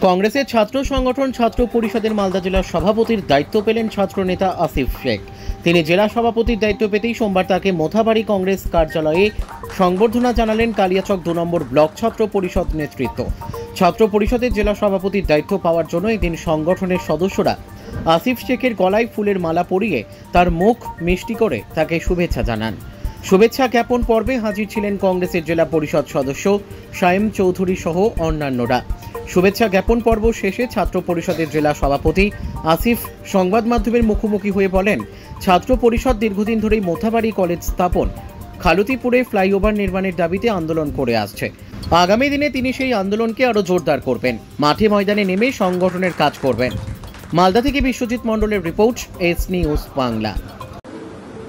কংগ্রেসের ছাত্র সংগঠন ছাত্র পরিষদের মালদা জেলার সভাপতির দায়িত্ব পেলেন ছাত্রনেতা আসিফ শেখ। তিনি জেলা সভাপতির দায়িত্ব পেতেই সোমবার তাকে মোথাবাড়ি কংগ্রেস কার্যালয়ে সংবর্ধনা জানালেন কালিয়াচক 2 নম্বর ব্লক ছাত্র পরিষদ নেতৃত্ব। ছাত্র পরিষদের জেলা সভাপতির দায়িত্ব পাওয়ার জন্য এদিন সংগঠনের সদস্যরা আসিফ শেখের গলায় ফুলের মালা পরিয়ে তার মুখ মিষ্টি করে তাকে শুভেচ্ছা জানান। শুভেচ্ছা জ্ঞাপন পর্বে হাজির ছিলেন কংগ্রেসের জেলা পরিষদ সদস্য সায়েম চৌধুরী সহ অন্যান্যরা। শুভেচ্ছা জ্ঞাপন পর্ব শেষে ছাত্র পরিষদের জেলা সভাপতি আসিফ সংবাদ মাধ্যমের মুখোমুখি হয়ে বলেন, ছাত্র পরিষদ দীর্ঘদিন ধরেই মোথাবাড়ি কলেজ স্থাপন, খালুতিপুরে ফ্লাইওভার নির্মাণের দাবিতে আন্দোলন করে আসছে। আগামী দিনে তিনি সেই আন্দোলনকে আরও জোরদার করবেন, মাঠে ময়দানে নেমে সংগঠনের কাজ করবেন। মালদা থেকে বিশ্বজিৎ মণ্ডলের রিপোর্ট, এস নিউজ বাংলা।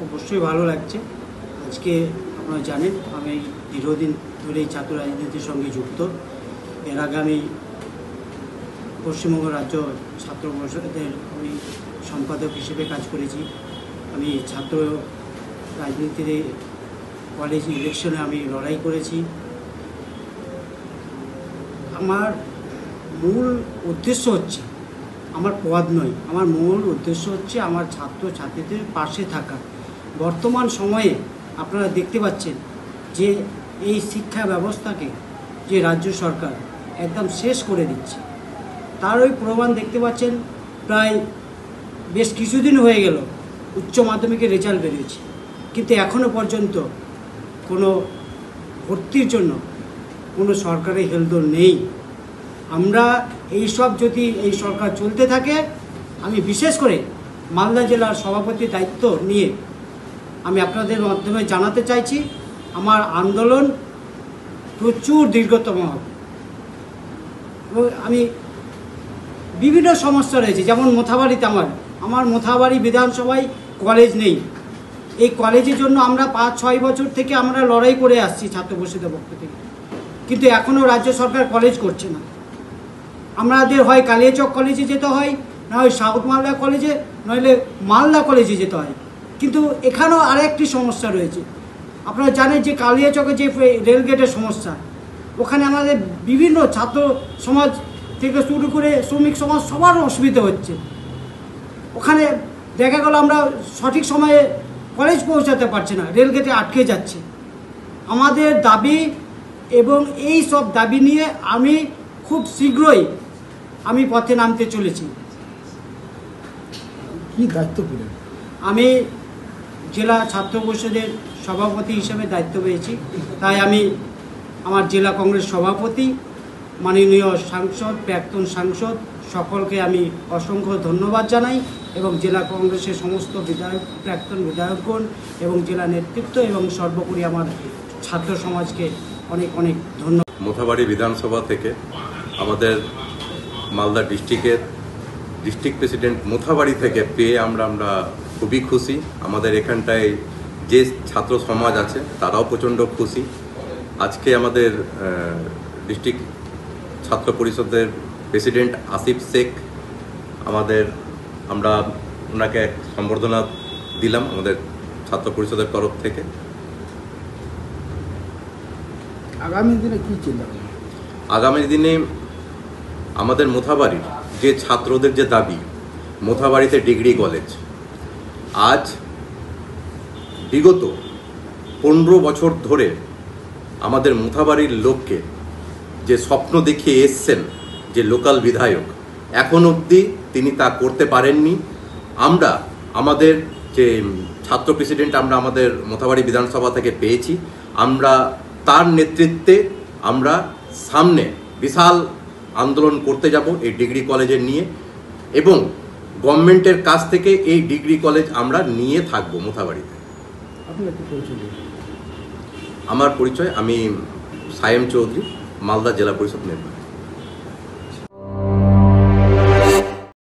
অবশ্যই ভালো লাগছে। আজকে আপনারা জানেন আমি দীর্ঘদিন ধরেই ছাত্র রাজনীতির সঙ্গে যুক্ত। এর আগে আমি পশ্চিমবঙ্গ রাজ্য ছাত্র পরিষদের আমি সম্পাদক হিসেবে কাজ করেছি। আমি ছাত্র রাজনীতিতে কলেজ ইলেকশনে আমি লড়াই করেছি। আমার মূল উদ্দেশ্য হচ্ছে, আমার পদ নয়, আমার মূল উদ্দেশ্য হচ্ছে আমার ছাত্র ছাত্রীদের পাশে থাকা। বর্তমান সময়ে আপনারা দেখতে পাচ্ছেন যে এই শিক্ষা ব্যবস্থাকে যে রাজ্য সরকার একদম শেষ করে দিচ্ছে, তার ওই প্রমাণ দেখতে পাচ্ছেন। প্রায় বেশ কিছুদিন হয়ে গেল উচ্চ মাধ্যমিকের রেজাল্ট বেরিয়েছে, কিন্তু এখনও পর্যন্ত কোনো ভর্তির জন্য কোনো সরকারি হেলদোল নেই। আমরা যদি এই সরকার চলতে থাকে, আমি বিশেষ করে মালদা জেলার সভাপতির দায়িত্ব নিয়ে আমি আপনাদের মাধ্যমে জানাতে চাইছি, আমার আন্দোলন প্রচুর দীর্ঘতম হবে। এবং আমি বিভিন্ন সমস্যা রয়েছে, যেমন মোথাবাড়িতে আমার মোথাবাড়ি বিধানসভায় কলেজ নেই। এই কলেজের জন্য আমরা 5-6 বছর থেকে আমরা লড়াই করে আসছি ছাত্র পরিষদের পক্ষ থেকে, কিন্তু এখনও রাজ্য সরকার কলেজ করছে না। আমাদের হয় কালিয়াচক কলেজে যেতে হয়, না হয় সাউথ মালদা কলেজে, নইলে মালদা কলেজে যেতে হয়। কিন্তু এখানেও আরেকটি সমস্যা রয়েছে। আপনারা জানেন যে কালিয়াচকে যে রেলগেটের সমস্যা, ওখানে আমাদের বিভিন্ন ছাত্র সমাজ থেকে শুরু করে শ্রমিক সমাজ সবার অসুবিধা হচ্ছে। ওখানে দেখা গেল আমরা সঠিক সময়ে কলেজ পৌঁছাতে পারছি না, রেলগেটে আটকে যাচ্ছে। আমাদের দাবি এবং এই সব দাবি নিয়ে আমি খুব শীঘ্রই আমি পথে নামতে চলেছি। কি দায়িত্ব পেলেন? আমি জেলা ছাত্র পরিষদের সভাপতি হিসেবে দায়িত্ব পেয়েছি, তাই আমি আমার জেলা কংগ্রেস সভাপতি, মাননীয় সাংসদ, প্রাক্তন সাংসদ সকলকে আমি অসংখ্য ধন্যবাদ জানাই, এবং জেলা কংগ্রেসের সমস্ত বিধায়ক, প্রাক্তন বিধায়কগণ এবং জেলা নেতৃত্ব এবং সর্বোপরি আমার ছাত্র সমাজকে অনেক অনেক ধন্যবাদ। মোথাবাড়ি বিধানসভা থেকে আমাদের মালদা ডিস্ট্রিক্ট প্রেসিডেন্ট মোথাবাড়ি থেকে পেয়ে আমরা খুবই খুশি। আমাদের এখানটায় যে ছাত্র সমাজ আছে তারাও প্রচণ্ড খুশি। আজকে আমাদের ডিস্ট্রিক্ট ছাত্র পরিষদের প্রেসিডেন্ট আসিফ শেখ আমরা ওনাকে সম্বর্ধনা দিলাম আমাদের ছাত্র পরিষদের তরফ থেকে। আগামী দিনে কি চিন্তা? আগামী দিনে আমাদের মোথাবাড়ির যে ছাত্রদের যে দাবি, মোথাবাড়িতে ডিগ্রি কলেজ, আজ বিগত 15 বছর ধরে আমাদের মোথাবাড়ির লোককে যে স্বপ্ন দেখিয়ে এসছেন যে লোকাল বিধায়ক, এখন অবধি তিনি তা করতে পারেননি। আমরা আমাদের যে ছাত্র প্রেসিডেন্ট আমাদের মোথাবাড়ি বিধানসভা থেকে পেয়েছি, আমরা তার নেতৃত্বে আমরা সামনে বিশাল আন্দোলন করতে যাব এই ডিগ্রি কলেজের নিয়ে, এবং গভর্নমেন্টের কাছ থেকে এই ডিগ্রি কলেজ আমরা নিয়ে থাকবো মোথাবাড়িতে। আমার পরিচয়, আমি সায়েম চৌধুরী, মালদা জেলা পরিষদ মেম্বার।